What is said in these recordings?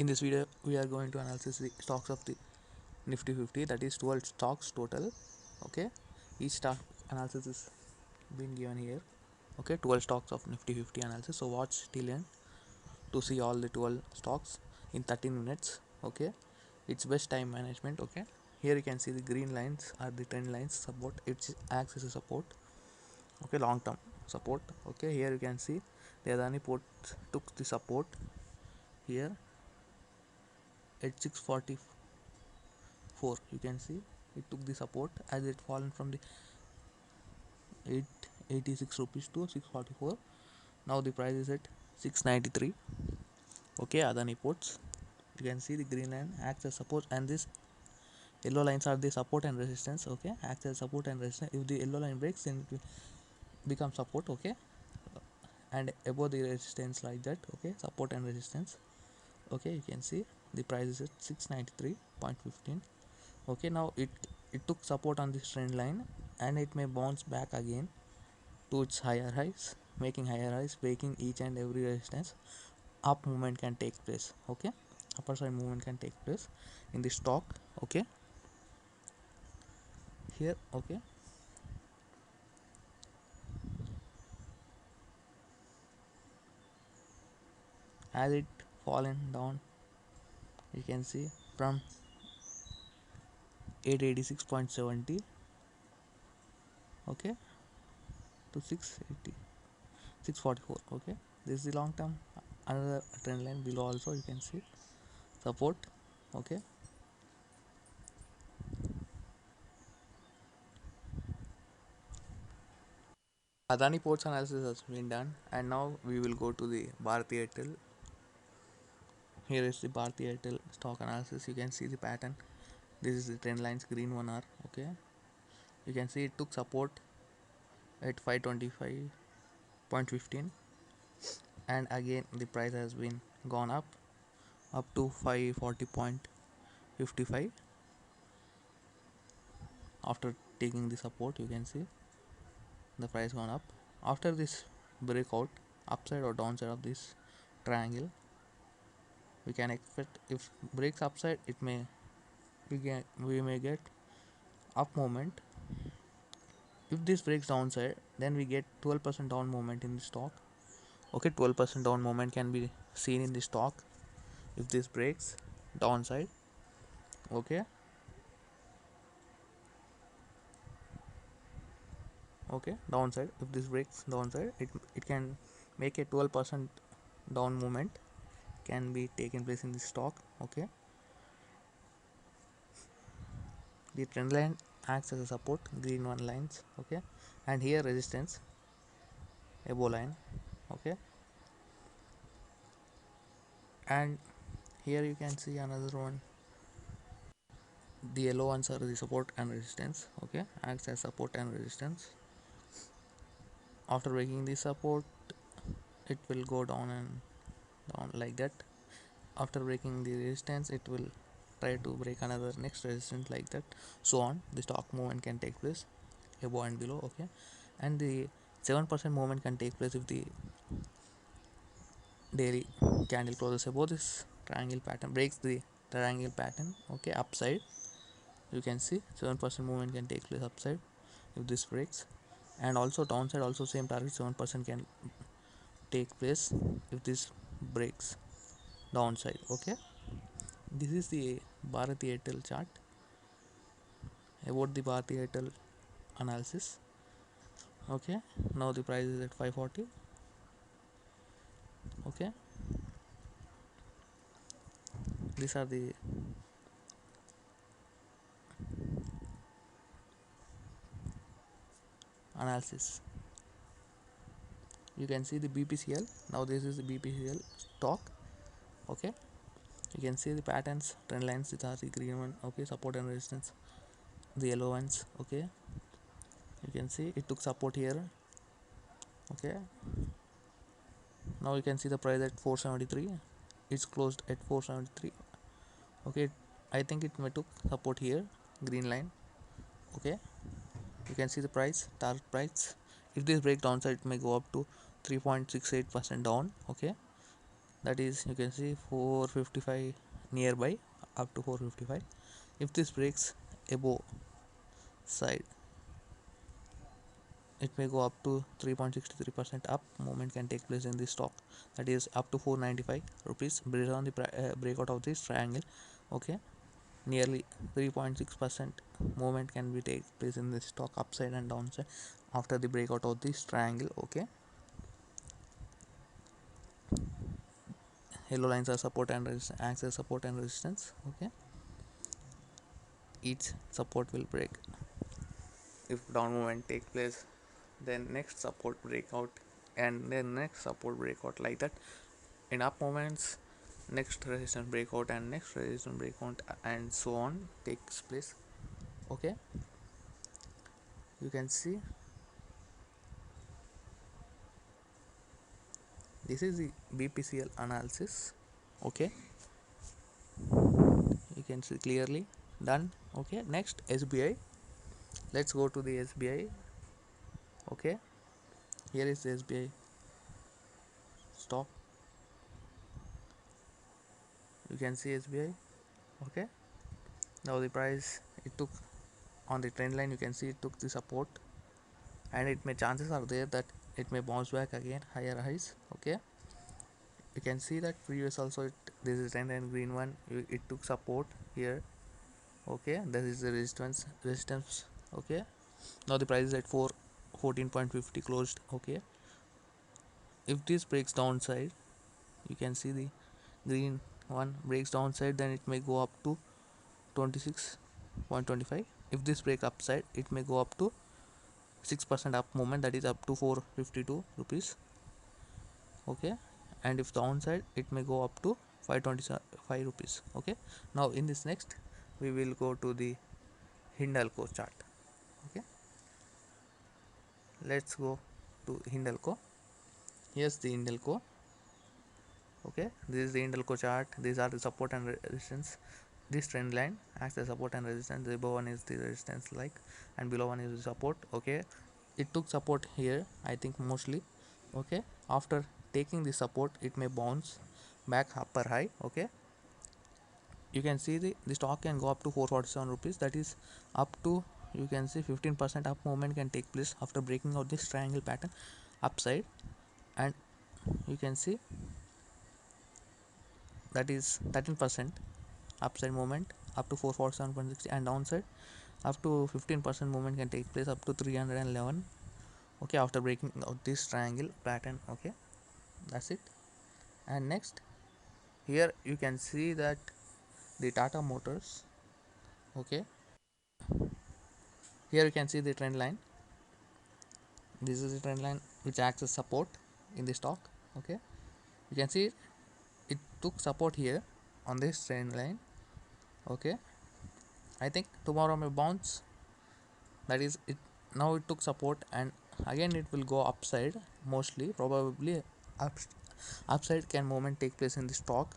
In this video, we are going to analyze the stocks of the Nifty 50, that is 12 stocks total. Okay, each stock analysis is being given here. Okay, 12 stocks of Nifty 50 analysis. So watch till end to see all the 12 stocks in 13 minutes. Okay, it's best time management. Okay, here you can see the green lines are the trend lines support. It acts as a support. Okay, long term support. Okay, here you can see the Adani Port took the support here at 644. You can see it took the support as it fallen from the 886 rupees to 644. Now the price is at 693. Okay, Adani Ports, you can see the green line acts as support, and this yellow lines are the support and resistance. Okay, acts as support and resistance. If the yellow line breaks, then it will become support. Okay, and above the resistance like that. Okay, support and resistance. Okay, you can see the price is at 693.15. Okay, now it took support on this trend line, and it may bounce back again to its higher highs, making higher highs, breaking each and every resistance. Up movement can take place. Okay, upper side movement can take place in the stock. Okay, here. Okay, as it fallen down, you can see from 886.70, okay, to 644. Okay, this is the long term. Another trend line below also you can see support. Okay, Adani Ports analysis has been done, and now we will go to the Bharti Airtel. Here is the Bharti Airtel stock analysis. You can see the pattern. This is the trend lines, green one are. Okay, you can see it took support at 525.15, and again the price has been gone up to 540.55 after taking the support. You can see the price gone up. After this breakout, upside or downside of this triangle, we can expect if breaks upside, it may we may get up movement. If this breaks downside, then we get 12% down movement in the stock. Okay, 12% down movement can be seen in the stock if this breaks downside. Okay, okay, downside, if this breaks downside, it can make a 12% down movement can be taken place in the stock. Okay, the trend line acts as a support, green one lines. Okay, and here resistance, above line. Okay, and here you can see another one. The yellow ones are the support and resistance. Okay, acts as support and resistance. After breaking the support, it will go down and down like that. After breaking the resistance, it will try to break another next resistance like that. So on, the stock movement can take place above and below. Okay, and the 7% movement can take place if the daily candle closes above this triangle pattern, breaks the triangle pattern. Okay, upside, you can see 7% movement can take place upside if this breaks, and also downside also same target, 7% can take place if this breaks downside. Okay, this is the Bharati Airtel chart. About the Bharati Airtel analysis. Okay, now the price is at 540. Okay, these are the analysis. You can see the BPCL. Now this is the BPCL stock. Okay, you can see the patterns, trend lines. These are the green one. Okay, support and resistance, the yellow ones. Okay, you can see it took support here. Okay, now you can see the price at 473. It's closed at 473. Okay, I think it may took support here, green line. Okay, you can see the price, target price. If this break downside, it may go up to 3.68% down. Okay, that is you can see 455 nearby, up to 455. If this breaks above side, it may go up to 3.63% up. Movement can take place in this stock, that is up to 495 rupees based on the breakout of this triangle. Okay, nearly 3.6% movement can be take place in this stock upside and downside after the breakout of this triangle. Okay, yellow lines are support and acts as support and resistance. Okay, each support will break if down movement take place, then next support breakout, and then next support breakout, like that. In up moments, next resistance breakout and next resistance breakout, and so on takes place. Okay, you can see this is the BPCL analysis. Okay, you can see clearly done. Okay, next SBI. Let's go to the SBI. Okay, here is the SBI stock. You can see SBI. Okay, now the price it took on the trend line, you can see it took the support, and it may chances are there that it may bounce back again higher highs. Okay, you can see that previous also this is trend and green one, it took support here. Okay, this is the resistance. Okay, now the price is at 14.50 closed. Okay, if this breaks downside, you can see the green one breaks downside, then it may go up to 26.25. if this break upside, it may go up to 6% up movement, that is up to 452 rupees. Okay, and if downside, it may go up to 525 rupees. Okay, now in this next we will go to the Hindalco chart. Okay, let's go to Hindalco. Here's the Hindalco. Okay, this is the Hindalco chart. These are the support and resistance. This trend line acts as support and resistance. The above one is the resistance, like, and below one is the support. Okay, it took support here, I think, mostly. Okay, after taking the support, it may bounce back upper high. Okay, you can see the stock can go up to 447 rupees, that is up to, you can see, 15% up movement can take place after breaking out this triangle pattern upside, and you can see that is 13% upside movement up to 447.60, and downside up to 15% movement can take place up to 311. Okay, after breaking out this triangle pattern. Okay, that's it. And next, here you can see that the Tata Motors. Okay, here you can see the trend line. This is the trend line which acts as support in the stock. Okay, you can see it took support here on this trend line. Okay, I think tomorrow may bounce, that is it. Now it took support, and again it will go upside, mostly probably upside can movement take place in the stock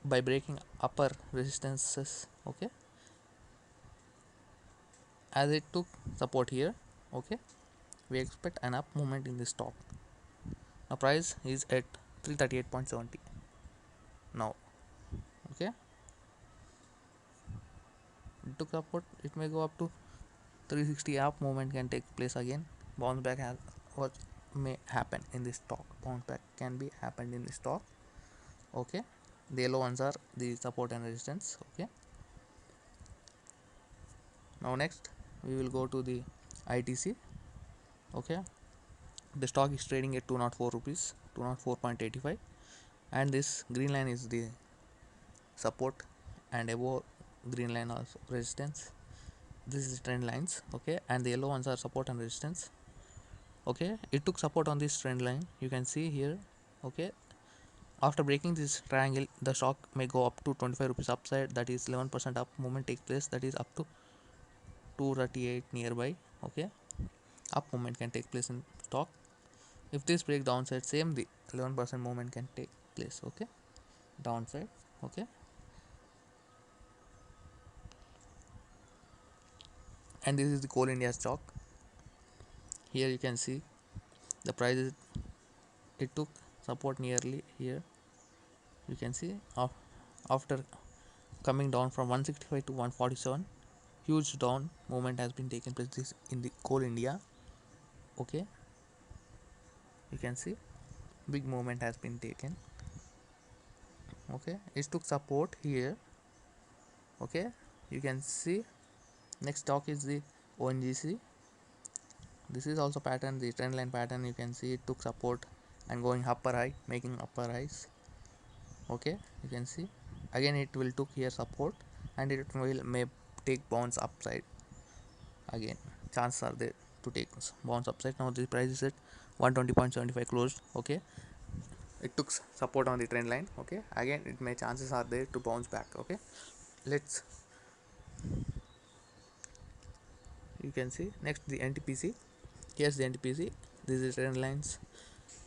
by breaking upper resistances. Okay, as it took support here. Okay, we expect an up movement in the stock. Now price is at 338.70 now. Okay, it took support, it may go up to 360. Up movement can take place again. Bounce back has what may happen in this stock. Bounce back can be happened in the stock. Okay, the yellow ones are the support and resistance. Okay, now next we will go to the ITC. Okay, the stock is trading at 204 rupees, 204.85, and this green line is the support, and above green line also resistance. This is trend lines. Okay, and the yellow ones are support and resistance. Okay, it took support on this trend line, you can see here. Okay, after breaking this triangle, the stock may go up to 25 rupees upside, that is 11% up movement take place, that is up to 238 nearby. Okay, up movement can take place in stock. If this break downside, same, the 11% movement can take place. Okay, downside. Okay, and this is the Coal India stock. Here you can see the prices, it took support nearly here. You can see after coming down from 165 to 147, huge down movement has been taken place this in the coal India. Okay, you can see big movement has been taken. Okay, it took support here. Okay, you can see next stock is the ONGC. This is also pattern, the trend line pattern. You can see it took support and going upper high, making upper highs. Okay, you can see again it will took here support and it will may take bounce upside again. Chances are there to take bounce upside. Now the price is at 120.75 closed. Okay, it took support on the trend line. Okay, again it may chances are there to bounce back. Okay, let's, you can see next the NTPC. Here's the NTPC. This is trend lines,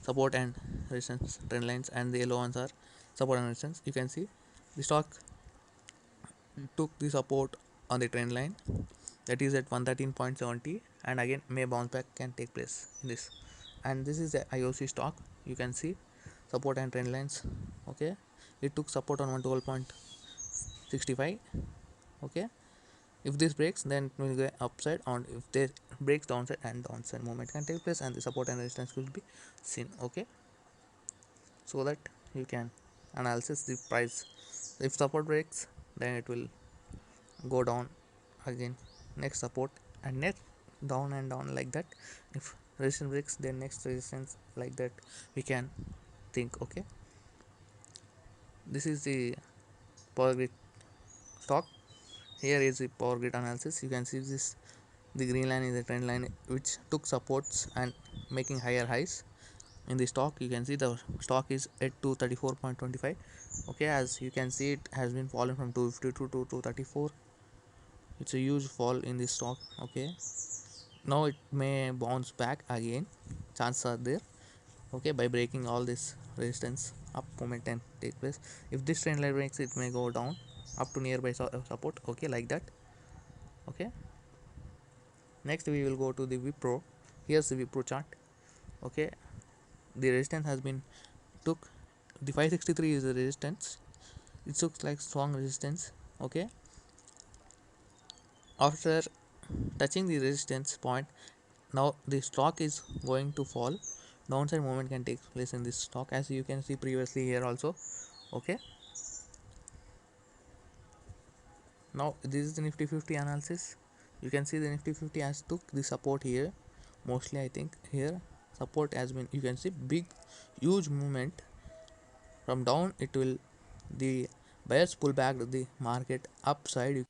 support and resistance trend lines, and the yellow ones are support and resistance. You can see the stock took the support on the trend line, that is at 113.70, and again may bounce back can take place in this. And this is the IOC stock. You can see support and trend lines. Okay, it took support on 112.65. Okay, if this breaks then it will go upside, on if this breaks downside, and downside movement can take place and the support and resistance will be seen. Okay, so that you can analysis the price. If support breaks then it will go down again, next support and next down and down like that. If resistance breaks then next resistance, like that we can think. Okay, this is the power grid stock. Here is the power grid analysis. You can see this, the green line is the trend line which took supports and making higher highs in the stock. You can see the stock is at 234.25. Okay, as you can see it has been fallen from 252 to 234. It's a huge fall in this stock. Okay, now it may bounce back again, chances are there. Okay, by breaking all this resistance, up movement can take place. If this trend line breaks it may go down up to nearby support. Okay, like that. Okay, next we will go to the Wipro. Here's the Wipro chart. Okay, the resistance has been took, the 563 is the resistance. It looks like strong resistance. Okay, after touching the resistance point, now the stock is going to fall. Downside movement can take place in this stock, as you can see previously here also. Okay, now this is the Nifty 50 analysis. You can see the Nifty 50 has took the support here, mostly I think here support has been, you can see big huge movement from down. It will, the buyers pull back the market upside.